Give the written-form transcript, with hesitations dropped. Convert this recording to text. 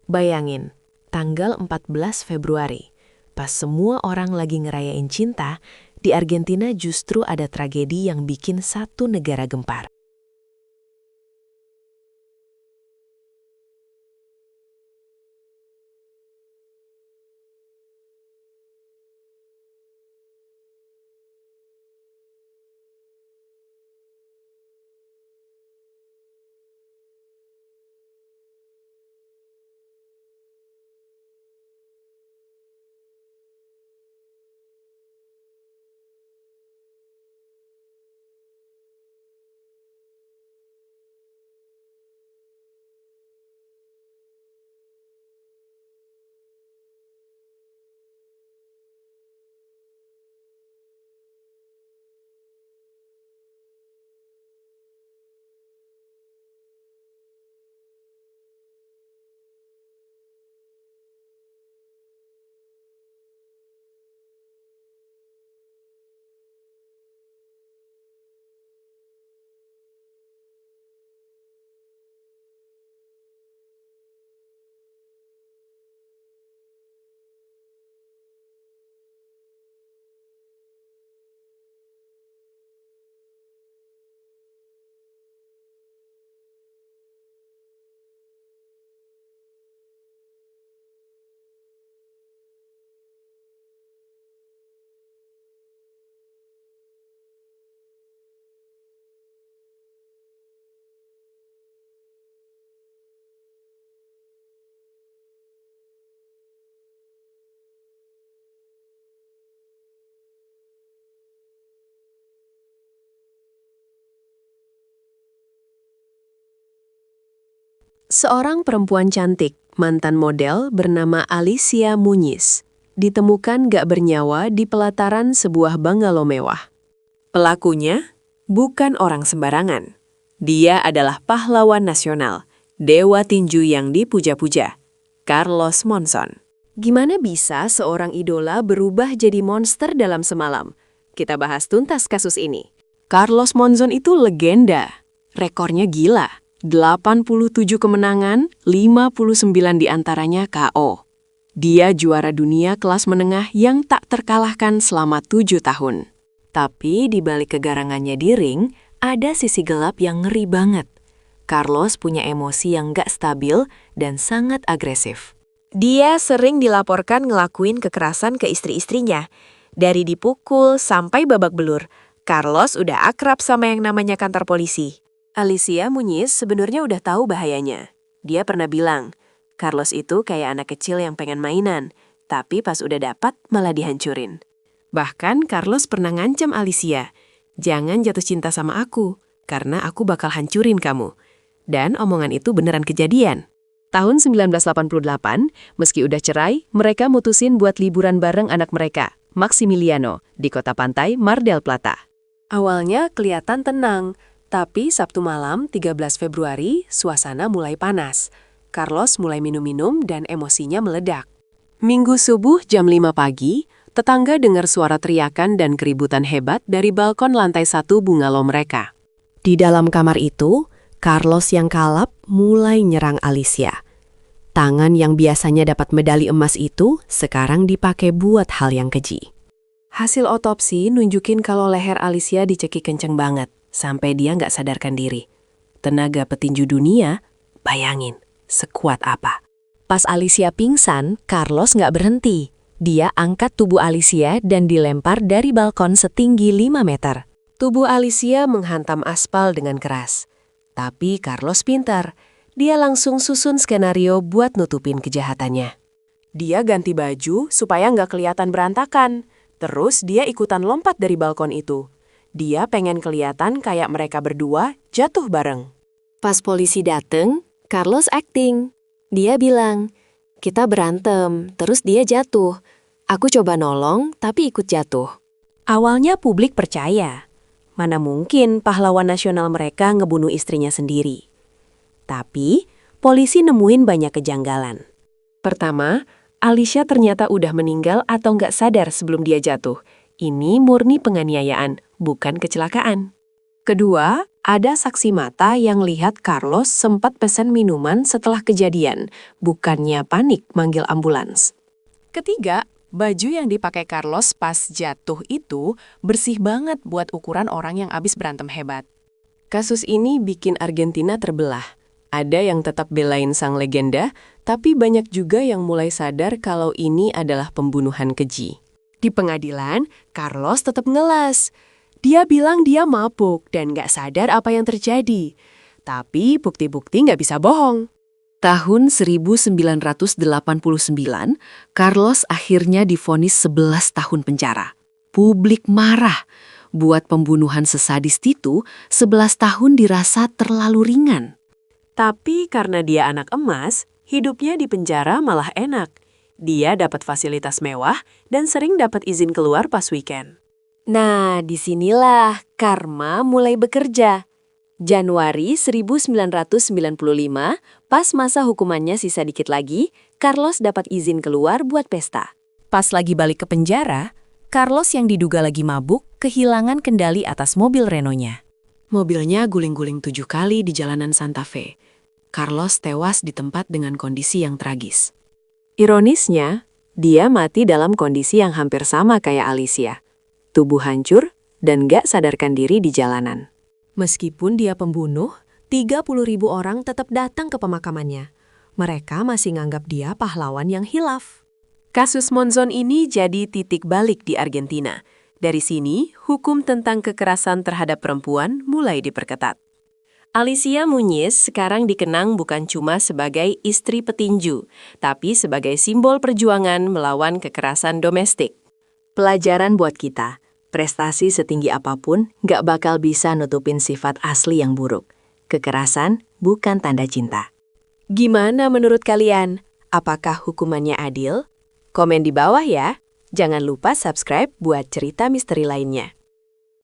Bayangin, tanggal 14 Februari, pas semua orang lagi ngerayain cinta, di Argentina justru ada tragedi yang bikin satu negara gempar. Seorang perempuan cantik, mantan model bernama Alicia Muñiz, ditemukan gak bernyawa di pelataran sebuah bungalow mewah. Pelakunya bukan orang sembarangan. Dia adalah pahlawan nasional, dewa tinju yang dipuja-puja, Carlos Monzon. Gimana bisa seorang idola berubah jadi monster dalam semalam? Kita bahas tuntas kasus ini. Carlos Monzon itu legenda. Rekornya gila. 87 kemenangan, 59 diantaranya KO. Dia juara dunia kelas menengah yang tak terkalahkan selama 7 tahun. Tapi di balik kegarangannya di ring, ada sisi gelap yang ngeri banget. Carlos punya emosi yang gak stabil dan sangat agresif. Dia sering dilaporkan ngelakuin kekerasan ke istri-istrinya. Dari dipukul sampai babak belur, Carlos udah akrab sama yang namanya kantor polisi. Alicia Muñiz sebenarnya udah tahu bahayanya. Dia pernah bilang, Carlos itu kayak anak kecil yang pengen mainan, tapi pas udah dapat malah dihancurin. Bahkan Carlos pernah ngancam Alicia, jangan jatuh cinta sama aku, karena aku bakal hancurin kamu. Dan omongan itu beneran kejadian. Tahun 1988, meski udah cerai, mereka mutusin buat liburan bareng anak mereka, Maximiliano, di kota pantai Mar del Plata. Awalnya kelihatan tenang, tapi Sabtu malam 13 Februari, suasana mulai panas. Carlos mulai minum-minum dan emosinya meledak. Minggu subuh jam 5 pagi, tetangga dengar suara teriakan dan keributan hebat dari balkon lantai 1 bungalow mereka. Di dalam kamar itu, Carlos yang kalap mulai nyerang Alicia. Tangan yang biasanya dapat medali emas itu sekarang dipakai buat hal yang keji. Hasil otopsi nunjukin kalau leher Alicia dicekik kenceng banget, sampai dia nggak sadarkan diri. Tenaga petinju dunia, bayangin, sekuat apa. Pas Alicia pingsan, Carlos nggak berhenti. Dia angkat tubuh Alicia dan dilempar dari balkon setinggi 5 meter. Tubuh Alicia menghantam aspal dengan keras. Tapi Carlos pintar. Dia langsung susun skenario buat nutupin kejahatannya. Dia ganti baju supaya nggak kelihatan berantakan. Terus dia ikutan lompat dari balkon itu. Dia pengen kelihatan kayak mereka berdua jatuh bareng. Pas polisi dateng, Carlos acting. Dia bilang, kita berantem, terus dia jatuh. Aku coba nolong, tapi ikut jatuh. Awalnya publik percaya. Mana mungkin pahlawan nasional mereka ngebunuh istrinya sendiri. Tapi, polisi nemuin banyak kejanggalan. Pertama, Alicia ternyata udah meninggal atau nggak sadar sebelum dia jatuh. Ini murni penganiayaan, bukan kecelakaan. Kedua, Ada saksi mata yang lihat Carlos sempat pesan minuman setelah kejadian, bukannya panik manggil ambulans. Ketiga, baju yang dipakai Carlos pas jatuh itu bersih banget buat ukuran orang yang abis berantem hebat. Kasus ini bikin Argentina terbelah. Ada yang tetap belain sang legenda, tapi banyak juga yang mulai sadar kalau ini adalah pembunuhan keji. Di pengadilan, Carlos tetap ngelas. Dia bilang dia mabuk dan nggak sadar apa yang terjadi. Tapi bukti-bukti nggak bisa bohong. Tahun 1989, Carlos akhirnya divonis 11 tahun penjara. Publik marah. Buat pembunuhan sesadis itu, 11 tahun dirasa terlalu ringan. Tapi karena dia anak emas, hidupnya di penjara malah enak. Dia dapat fasilitas mewah dan sering dapat izin keluar pas weekend. Nah, disinilah karma mulai bekerja. Januari 1995, pas masa hukumannya sisa dikit lagi, Carlos dapat izin keluar buat pesta. Pas lagi balik ke penjara, Carlos yang diduga lagi mabuk kehilangan kendali atas mobil Renault-nya. Mobilnya guling-guling 7 kali di jalanan Santa Fe. Carlos tewas di tempat dengan kondisi yang tragis. Ironisnya, dia mati dalam kondisi yang hampir sama kayak Alicia. Tubuh hancur dan gak sadarkan diri di jalanan. Meskipun dia pembunuh, 30.000 orang tetap datang ke pemakamannya. Mereka masih nganggap dia pahlawan yang hilaf. Kasus Monzon ini jadi titik balik di Argentina. Dari sini, hukum tentang kekerasan terhadap perempuan mulai diperketat. Alicia Muñiz sekarang dikenang bukan cuma sebagai istri petinju, tapi sebagai simbol perjuangan melawan kekerasan domestik. Pelajaran buat kita. Prestasi setinggi apapun gak bakal bisa nutupin sifat asli yang buruk. Kekerasan bukan tanda cinta. Gimana menurut kalian? Apakah hukumannya adil? Komen di bawah ya. Jangan lupa subscribe buat cerita misteri lainnya.